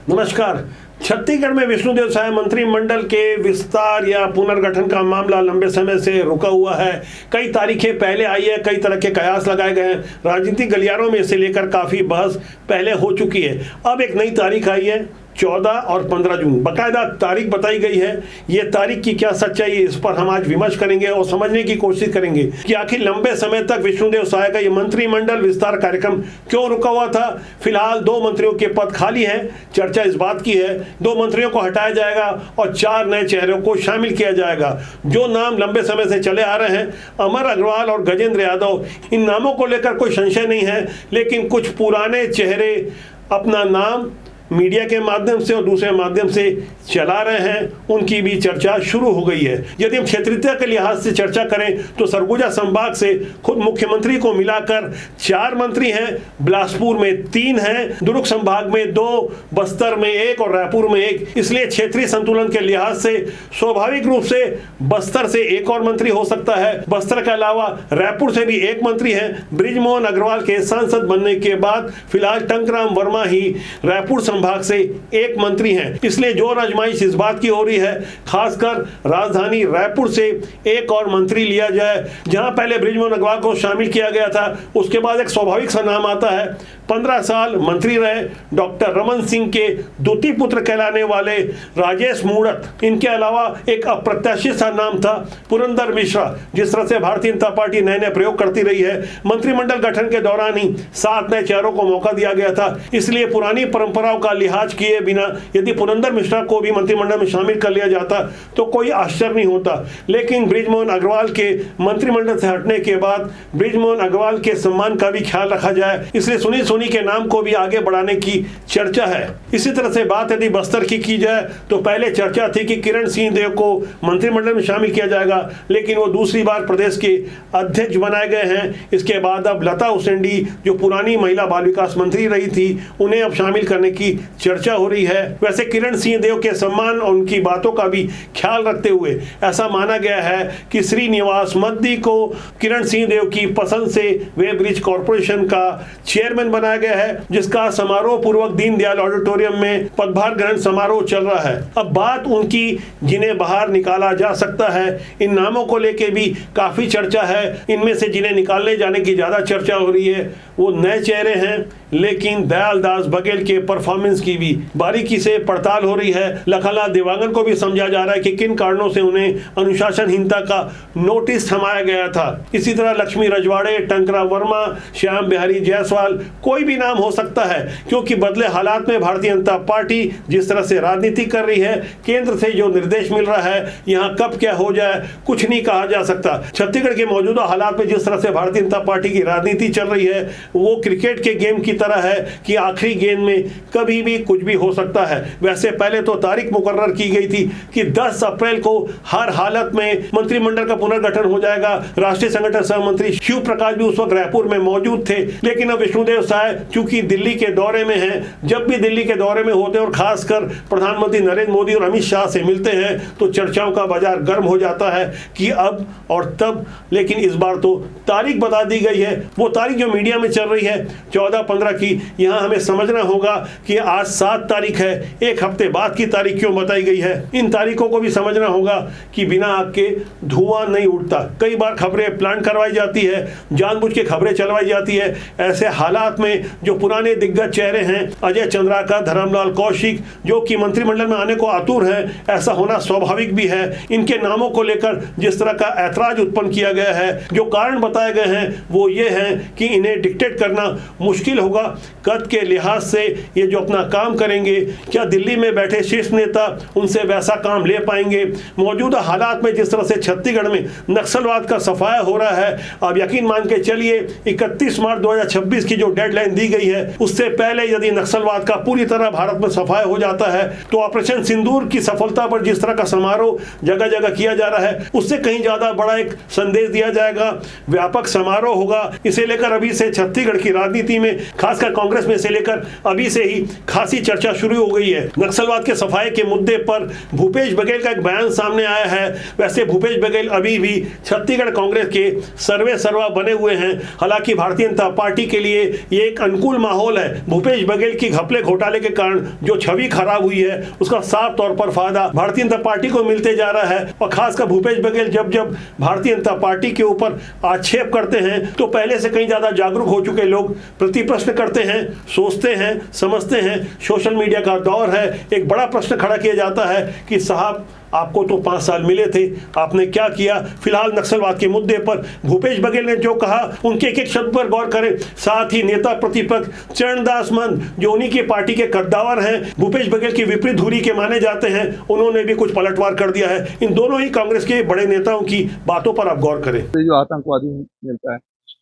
नमस्कार। छत्तीसगढ़ में विष्णुदेव साय मंत्रिमंडल के विस्तार या पुनर्गठन का मामला लंबे समय से रुका हुआ है। कई तारीखें पहले आई है, कई तरह के कयास लगाए गए हैं। राजनीतिक गलियारों में इसे लेकर काफी बहस पहले हो चुकी है। अब एक नई तारीख आई है, 14 और 15 जून बकायदा तारीख बताई गई है। ये तारीख की क्या सच्चाई है, इस पर हम आज विमर्श करेंगे और समझने की कोशिश करेंगे कि आखिर लंबे समय तक विष्णुदेव साय का ये मंत्रिमंडल विस्तार कार्यक्रम क्यों रुका हुआ था। फिलहाल 2 मंत्रियों के पद खाली हैं। चर्चा इस बात की है 2 मंत्रियों को हटाया जाएगा और 4 नए चेहरों को शामिल किया जाएगा। जो नाम लंबे समय से चले आ रहे हैं, अमर अग्रवाल और गजेंद्र यादव, इन नामों को लेकर कोई संशय नहीं है, लेकिन कुछ पुराने चेहरे अपना नाम मीडिया के माध्यम से और दूसरे माध्यम से चला रहे हैं, उनकी भी चर्चा शुरू हो गई है। यदि हम क्षेत्रीयता के लिहाज से चर्चा करें तो सरगुजा संभाग से खुद मुख्यमंत्री को मिलाकर 4 मंत्री हैं। बिलासपुर में 3 हैं, दुर्ग संभाग में 2, बस्तर में 1 और रायपुर में 1। इसलिए क्षेत्रीय संतुलन के लिहाज से स्वाभाविक रूप से बस्तर से 1 और मंत्री हो सकता है। बस्तर के अलावा रायपुर से भी 1 मंत्री है। बृजमोहन अग्रवाल के सांसद बनने के बाद फिलहाल टंकराम वर्मा ही रायपुर संभाग से 1 मंत्री हैं। इसलिए जोर आजमाइश इस बात की हो रही है, खासकर राजधानी रायपुर से 1 और मंत्री लिया जाए। जहां पहले बृजमोहन अग्रवाल को शामिल किया गया था, उसके बाद एक स्वाभाविक सा नाम आता है। 15 साल मंत्री रहे डॉक्टर रमन सिंह के द्वितीय पुत्र कहलाने वाले राजेश मूणत। इनके अलावा एक अप्रत्याशित सा नाम था पुरंदर मिश्रा। जिस तरह से भारतीय जनता पार्टी नए नए प्रयोग करती रही है, मंत्रिमंडल गठन के दौरान ही 7 नए चेहरों को मौका दिया गया था। इसलिए पुरानी परंपराओं का लिहाज किए बिना यदि पुरंदर मिश्रा को भी मंत्रिमंडल में शामिल कर लिया जाता तो कोई आश्चर्य नहीं होता। लेकिन बृजमोहन अग्रवाल के मंत्रिमंडल से हटने के बाद बृजमोहन अग्रवाल के सम्मान का भी ख्याल रखा जाए, इसलिए सुनील सोनी के नाम को भी आगे बढ़ाने की चर्चा है। इसी तरह से बात यदि बस्तर की जाए तो पहले चर्चा थी कि किरण सिंह देव को मंत्रिमंडल में शामिल किया जाएगा, लेकिन वो दूसरी बार प्रदेश के अध्यक्ष बनाए गए हैं। इसके बाद अब लता उसेंडी, जो पुरानी महिला बाल विकास मंत्री रही थी, उन्हें अब शामिल करने की चर्चा हो रही है। वैसे किरण सिंह देव के सम्मान और उनकी बातों का भी ख्याल रखते हुए ऐसा माना गया है कि श्रीनिवास मद्दी को किरण सिंह देव की पसंद से वे ब्रिज कॉर्पोरेशन का चेयरमैन बनाया गया है, जिसका समारोह पूर्वक दीनदयाल ऑडिटोरियम में पदभार ग्रहण समारोह चल रहा है। अब बात उनकी जिन्हें बाहर निकाला जा सकता है, इन नामों को लेके भी काफी चर्चा है। इनमें से जिन्हें निकालने जाने की ज्यादा चर्चा हो रही है वो नए चेहरे हैं, लेकिन दयालदास बघेल के परफॉर्मेंस की भी बारीकी से पड़ताल हो रही है। लखनलाल देवांगन को भी समझा जा रहा है कि किन कारणों से उन्हें अनुशासनहीनता का नोटिस थमाया गया था। इसी तरह लक्ष्मी रजवाड़े, टंकराम वर्मा, श्याम बिहारी जायसवाल, कोई भी नाम हो सकता है, क्योंकि बदले हालात में भारतीय जनता पार्टी जिस तरह से राजनीति कर रही है, केंद्र से जो निर्देश मिल रहा है, यहाँ कब क्या हो जाए कुछ नहीं कहा जा सकता। छत्तीसगढ़ के मौजूदा हालात में जिस तरह से भारतीय जनता पार्टी की राजनीति चल रही है, वो क्रिकेट के गेम की तरह है कि आखिरी गेंद में कभी भी कुछ भी हो सकता है। वैसे पहले तो तारीख मुकर्रर की गई थी कि 10 अप्रैल को हर हालत में मंत्रिमंडल का पुनर्गठन हो जाएगा। राष्ट्रीय संगठन सह मंत्री शिव प्रकाश भी उस वक्त रायपुर में मौजूद थे, लेकिन अब विष्णुदेव साय चूंकि दिल्ली के दौरे में हैं, जब भी दिल्ली के दौरे में होते हैं और खासकर प्रधानमंत्री नरेंद्र मोदी और अमित शाह से मिलते हैं तो चर्चाओं का बाजार गर्म हो जाता है कि अब और तब। लेकिन इस बार तो तारीख बता दी गई है, वो तारीख जो मीडिया में चल रही है 14-15 की। यहाँ हमें समझना होगा कि आज 7 तारीख है, 1 हफ्ते बाद की तारीख क्यों बताई गई है। इन तारीखों को भी समझना होगा कि बिना आग के धुआं नहीं उठता। कई बार खबरें प्लान करवाई जाती है, जानबूझ के खबरें चलवाई जाती है। ऐसे हालात में जो पुराने दिग्गज चेहरे हैं, अजय चंद्राकर, धर्मलाल कौशिक, जो कि मंत्रिमंडल में आने को आतुर है, ऐसा होना स्वाभाविक भी है। इनके नामों को लेकर जिस तरह का ऐतराज उत्पन्न किया गया है, जो कारण बताए गए हैं वो ये है कि इन्हें डिक्टेट करना मुश्किल होगा। कद के लिहाज से ये जो अपना काम करेंगे, क्या दिल्ली में बैठे शीर्ष नेता उनसे वैसा काम ले पाएंगे? मौजूदा हालात में जिस तरह से छत्तीसगढ़ में नक्सलवाद का सफाया हो रहा है, अब यकीन मान के चलिए 31 मार्च 2026 की जो डेडलाइन दी गई है, उससे पहले यदि नक्सलवाद का पूरी तरह भारत में सफाया हो जाता है तो ऑपरेशन सिंदूर की सफलता पर जिस तरह का समारोह जगह जगह किया जा रहा है, उससे कहीं ज्यादा बड़ा एक संदेश दिया जाएगा, व्यापक समारोह होगा। इसे लेकर अभी से छत्तीसगढ़ की राजनीति में, खासकर कांग्रेस में से लेकर अभी से ही खासी चर्चा शुरू हो गई है। नक्सलवाद के सफाई के मुद्दे पर भूपेश बघेल का एक बयान सामने आया है। वैसे भूपेश बघेल अभी भी छत्तीसगढ़ कांग्रेस के सर्वे सर्वा बने हुए हैं। हालांकि भारतीय जनता पार्टी के लिए ये एक अनुकूल माहौल है। भूपेश बघेल की घपले घोटाले के कारण जो छवि खराब हुई है उसका साफ तौर पर फायदा भारतीय जनता पार्टी को मिलते जा रहा है। और खासकर भूपेश बघेल जब जब भारतीय जनता पार्टी के ऊपर आक्षेप करते हैं तो पहले से कहीं ज्यादा जागरूक हो चुके लोग प्रति प्रश्न करते हैं, सोचते हैं, समझते हैं। सोशल मीडिया का दौर है। एक बड़ा प्रश्न खड़ा किया जाता है कि साहब आपको तो 5 साल मिले थे, आपने क्या किया। फिलहाल नक्सलवाद के मुद्दे पर भूपेश बघेल ने जो कहा उनके एक एक शब्द पर गौर करें। साथ ही नेता प्रतिपक्ष चरणदास मंद जो उन्हीं की पार्टी के कद्दावर हैं, भूपेश बघेल की विपरीत धुरी के माने जाते हैं, उन्होंने भी कुछ पलटवार कर दिया है। इन दोनों ही कांग्रेस के बड़े नेताओं की बातों पर आप गौर करें। जो आतंकवादी मिलता है,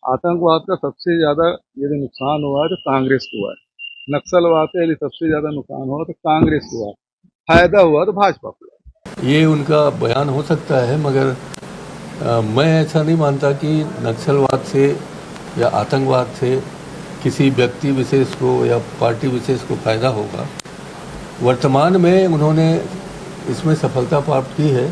आतंकवाद का सबसे ज्यादा यदि नुकसान हुआ है तो कांग्रेस को हुआ है। नक्सलवाद का यदि सबसे ज्यादा नुकसान हुआ तो कांग्रेस को हुआ, फायदा हुआ तो भाजपा को। ये उनका बयान हो सकता है, मगर मैं ऐसा नहीं मानता कि नक्सलवाद से या आतंकवाद से किसी व्यक्ति विशेष को या पार्टी विशेष को फायदा होगा। वर्तमान में उन्होंने इसमें सफलता प्राप्त की है,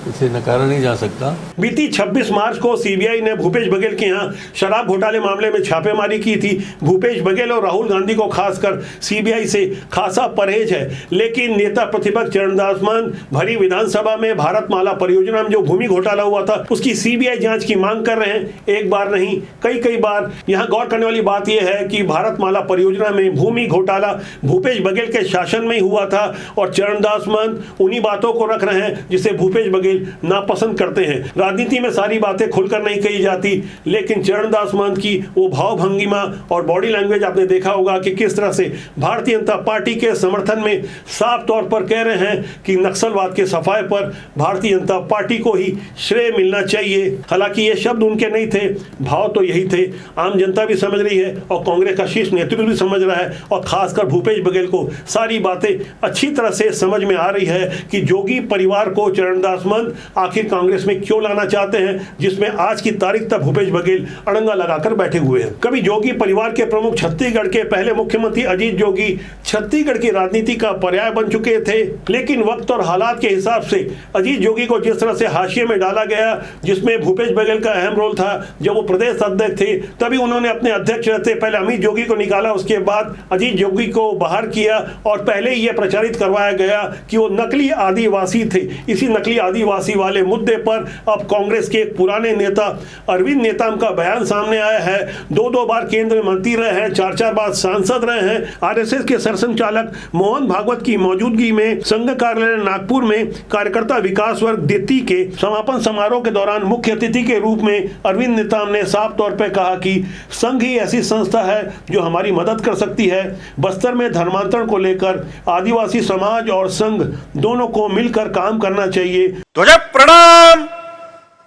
इसे नकारा नहीं जा सकता। बीती 26 मार्च को सीबीआई ने भूपेश बघेल के यहाँ शराब घोटाले मामले में छापेमारी की थी। भूपेश बघेल और राहुल गांधी को खासकर सीबीआई से खासा परहेज है, लेकिन नेता प्रतिपक्ष चरणदास मंद भरी विधानसभा में भारतमाला परियोजना में जो भूमि घोटाला हुआ था उसकी सीबीआई जांच की मांग कर रहे हैं। एक बार नहीं, कई बार। यहाँ गौर करने वाली बात यह है कि भारतमाला परियोजना में भूमि घोटाला भूपेश बघेल के शासन में ही हुआ था और चरणदास मंद उन्हीं बातों को रख रहे हैं जिसे भूपेश बघेल नापसंद करते हैं। राजनीति में सारी बातें खुलकर नहीं कही जाती, लेकिन चरणदास मंद की वो भाव भंगिमा और बॉडी लैंग्वेज आपने देखा होगा कि किस तरह से भारतीय जनता पार्टी के समर्थन में साफ तौर पर कह रहे हैं कि नक्सलवाद के सफाए पर भारतीय जनता पार्टी को ही श्रेय मिलना चाहिए। हालांकि ये शब्द उनके नहीं थे, भाव तो यही थे। आम जनता भी समझ रही है और कांग्रेस का शीर्ष नेतृत्व भी समझ रहा है और खासकर भूपेश बघेल को सारी बातें अच्छी तरह से समझ में आ रही है कि जोगी परिवार को चरणदास मंद आखिर कांग्रेस में क्यों लाना चाहते हैं, जिसमें आज की तारीख तक भूपेश बघेल अड़ंगा लगाकर बैठे हुए हैं। कभी जोगी परिवार के प्रमुख छत्तीसगढ़ के पहले मुख्यमंत्री अजीत जोगी छत्तीसगढ़ की राजनीति का पर्याय बन चुके थे, लेकिन वक्त और हालात के हिसाब से अजीत जोगी को जिस तरह से हाशिए में डाला गया, जिसमें भूपेश बघेल का अहम रोल था। जब वो प्रदेश अध्यक्ष थे तभी उन्होंने अपने अध्यक्ष रहते पहले अमित जोगी को निकाला, उसके बाद अजीत जोगी को बाहर किया और पहले ही यह प्रचारित करवाया गया कि वो नकली आदिवासी थे। इसी नकली आदिवासी वाले मुद्दे पर अब कांग्रेस के एक पुराने नेता अरविंद नेताम का बयान सामने आया है। 2 बार केंद्र मंत्री रहे हैं, 4 बार सांसद रहे हैं। आरएसएस के सरसंघचालक मोहन भागवत की मौजूदगी में संघ कार्यालय नागपुर में कार्यकर्ता विकास वर्ग देती के समापन समारोह के दौरान मुख्य अतिथि के रूप में अरविंद नेताम ने साफ तौर पर कहा कि संघ ही ऐसी संस्था है जो हमारी मदद कर सकती है। बस्तर में धर्मांतरण को लेकर आदिवासी समाज और संघ दोनों को मिलकर काम करना चाहिए। तुझे प्रणाम।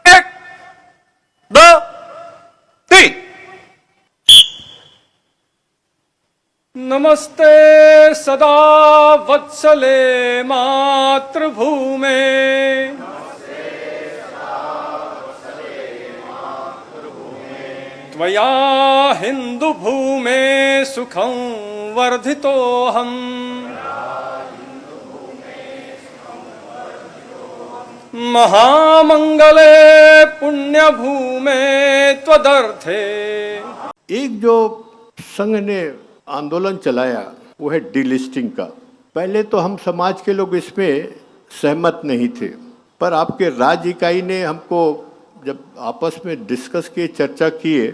1 2 3। नमस्ते सदा वत्सले मातृभूमे, त्वया हिंदु भूमे सुखं वर्धितोऽहम्, महामंगले पुण्य भूमे त्वदर्थे। एक जो संघ ने आंदोलन चलाया वो है डीलिस्टिंग का। पहले तो हम समाज के लोग इसमें सहमत नहीं थे, पर आपके राज्य इकाई ने हमको जब आपस में डिस्कस किए, चर्चा किए,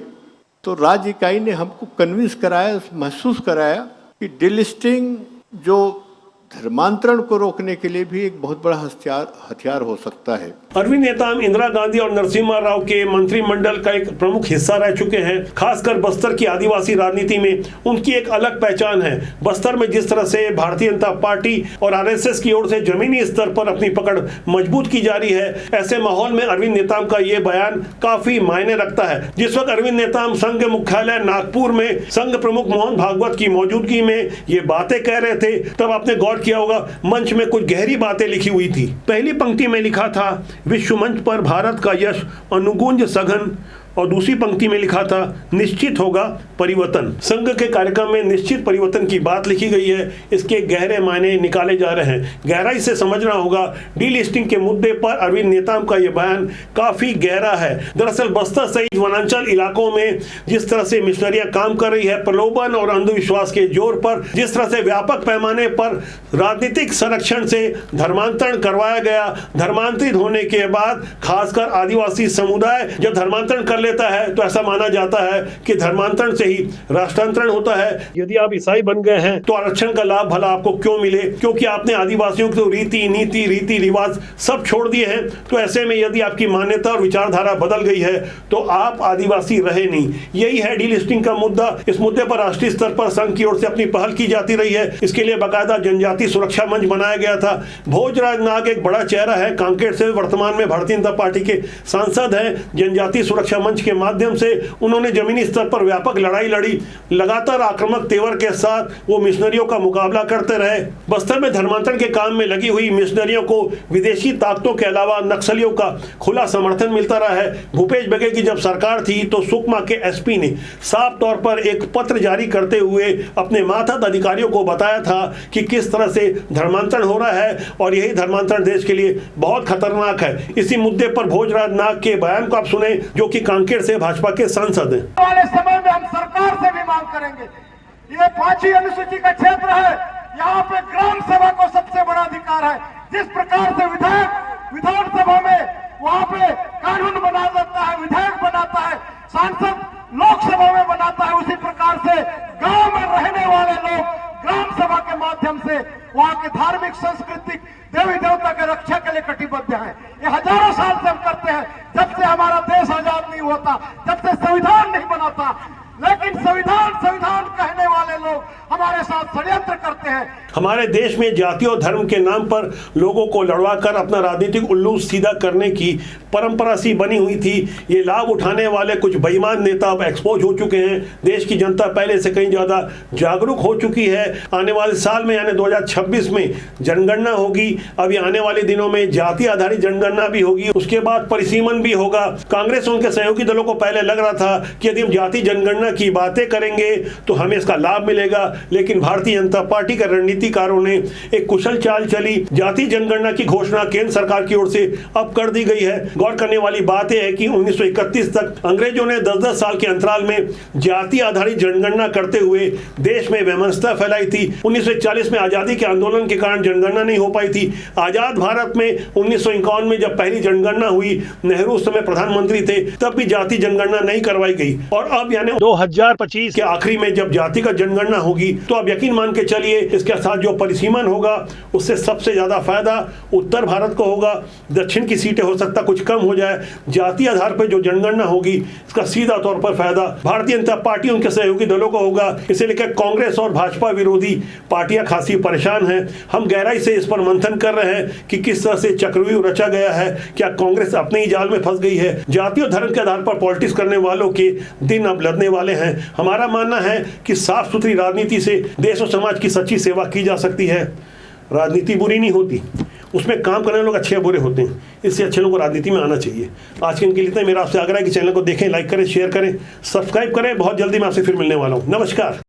तो राज्य इकाई ने हमको कन्विंस कराया, महसूस कराया कि डीलिस्टिंग जो धर्मांतरण को रोकने के लिए भी एक बहुत बड़ा हथियार हो सकता है। अरविंद नेताम इंदिरा गांधी और नरसिम्हा राव के मंत्रिमंडल का एक प्रमुख हिस्सा रह चुके हैं। खासकर बस्तर की आदिवासी राजनीति में उनकी एक अलग पहचान है। बस्तर में जिस तरह से भारतीय जनता पार्टी और आरएसएस की ओर से जमीनी स्तर पर अपनी पकड़ मजबूत की जा रही है, ऐसे माहौल में अरविंद नेताम का ये बयान काफी मायने रखता है। जिस वक्त अरविंद नेताम संघ मुख्यालय नागपुर में संघ प्रमुख मोहन भागवत की मौजूदगी में ये बातें कह रहे थे, तब आपने गौर किया होगा मंच में कुछ गहरी बातें लिखी हुई थी। पहली पंक्ति में लिखा था, विश्व मंच पर भारत का यश अनुगूंज सघन और दूसरी पंक्ति में लिखा था निश्चित होगा परिवर्तन। संघ के कार्यक्रम में निश्चित परिवर्तन की बात लिखी गई है। इसके गहरे मायने निकाले जा रहे हैं। गहराई से समझना होगा। डीलिस्टिंग के मुद्दे पर अरविंद नेताम का यह बयान काफी गहरा है। दरअसल बस्तर सहित वनांचल इलाकों में जिस तरह से मिशनरियां काम कर रही है, प्रलोभन और अंधविश्वास के जोर पर जिस तरह से व्यापक पैमाने पर राजनीतिक संरक्षण से धर्मांतरण करवाया गया, धर्मांतरित होने के बाद खासकर आदिवासी समुदाय जब धर्मांतरण कर लेता है तो ऐसा माना जाता है कि धर्मांतरण से ही राष्ट्रांतरण होता है। यदि आप ईसाई बन गए हैं तो आरक्षण का लाभ भला आपको क्यों मिले, क्योंकि आपने आदिवासियों की रीति नीति रीति रिवाज सब छोड़ दिए हैं। तो ऐसे में यदि आपकी मान्यता और विचारधारा बदल गई है तो आप आदिवासी रहे नहीं। यही है डीलिस्टिंग का मुद्दा। इस मुद्दे पर राष्ट्रीय स्तर पर संघ की ओर से अपनी पहल की जाती रही है। इसके लिए बाकायदा जनजाति सुरक्षा मंच बनाया गया था। भोजराज नाग एक बड़ा चेहरा है, कांकेर से वर्तमान में भारतीय जनता पार्टी के सांसद हैं। जनजाति सुरक्षा मंच के माध्यम से उन्होंने जमीनी स्तर पर व्यापक लड़ाई लड़ी। लगातार आक्रामक तेवर के साथ वो मिशनरियों का मुकाबला करते रहे। बस्तर में धर्मांतरण के काम में लगी हुई मिशनरियों को विदेशी ताकतों के अलावा नक्सलियों का खुला समर्थन मिलता रहा है। भूपेश बघेल की जब सरकार थी तो सुकमा के एसपी ने साफ तौर पर एक पत्र जारी करते हुए अपने मातहत अधिकारियों को बताया था कि किस तरह से धर्मांतरण हो रहा है और यही धर्मांतरण देश के लिए बहुत खतरनाक है। इसी मुद्दे पर भोजराज नाग के बयान को आप सुने, जो कि कांकेर से भाजपा के सांसद हैं। वाले समय में हम सरकार से भी मांग करेंगे, ये 5वीं अनुसूची का क्षेत्र है, यहाँ पे ग्राम सभा को सबसे बड़ा अधिकार है। जिस प्रकार से विधायक विधानसभा में वहाँ पे कानून बना देता है, विधेयक बनाता है, सांसद लोकसभा में बनाता है, उसी प्रकार से गांव में रहने वाले लोग ग्राम सभा के माध्यम से वहाँ के धार्मिक सांस्कृतिक देवी देवता के रक्षा के लिए कटिबद्ध है। ये हजारों साल से हम करते हैं, जब से हमारा देश आजाद नहीं होता, जब से संविधान नहीं बना था। लेकिन संविधान संविधान कहने वाले लोग हमारे साथ षड्यंत्र करते हैं। हमारे देश में जाति और धर्म के नाम पर लोगों को लड़वाकर अपना राजनीतिक उल्लू सीधा करने की परंपरा सी बनी हुई थी। ये लाभ उठाने वाले कुछ बेईमान नेता अब एक्सपोज हो चुके हैं। देश की जनता पहले से कहीं ज्यादा जागरूक हो चुकी है। आने वाले साल में यानी 2026 में जनगणना होगी। अभी आने वाले दिनों में जाति आधारित जनगणना भी होगी, उसके बाद परिसीमन भी होगा। कांग्रेस उनके सहयोगी दलों को पहले लग रहा था कि यदि हम जाति जनगणना की बातें करेंगे तो हमें इसका लाभ मिलेगा, लेकिन भारतीय जनता पार्टी के रणनीतिकारों ने एक कुशल चाल चली। जाति जनगणना की घोषणा केंद्र सरकार की ओर से अब कर दी गई है। गौर करने वाली बात यह है कि 1931 तक अंग्रेजों ने 10-10 साल के अंतराल में जाति आधारित जनगणना करते हुए देश में वैमनस्यता फैलाई थी। 1940 में आजादी के आंदोलन के कारण जनगणना नहीं हो पाई थी। आजाद भारत में 1951 में जब पहली जनगणना हुई, नेहरू उस समय प्रधानमंत्री थे, तब भी जाति जनगणना नहीं करवाई गई। और अब यानी 2025 के आखिरी में जब जाति का जनगणना होगी तो अब यकीन मान के चलिए इसके साथ जो परिसीमन होगा उससे सबसे ज्यादा फायदा उत्तर भारत को होगा। दक्षिण की सीटें हो सकता कुछ कम हो जाए। जाति आधार पर जो जनगणना होगी इसका सीधा तौर पर फायदा भारतीय जनता पार्टी उनके सहयोगी दलों को होगा। इसे लेकर कांग्रेस और भाजपा विरोधी पार्टियां खासी परेशान हैं। हम गहराई से इस पर मंथन कर रहे हैं कि किस तरह से चक्रव्यूह रचा गया है। क्या कांग्रेस अपने ही जाल में फंस गई है? जाति और धर्म के आधार पर पॉलिटिक्स करने वालों के दिन अब लदने वाले हैं। हमारा मानना है कि साफ सुथरी राजनीति से देश और समाज की सच्ची सेवा की जा सकती है। राजनीति बुरी नहीं होती, उसमें काम करने लोग अच्छे बुरे होते हैं। इससे अच्छे लोगों को राजनीति में आना चाहिए। आज के इनके लिए मेरा आपसे आग्रह है कि चैनल को देखें, लाइक करें, शेयर करें, सब्सक्राइब करें। बहुत जल्दी मैं आपसे फिर मिलने वाला हूँ। नमस्कार।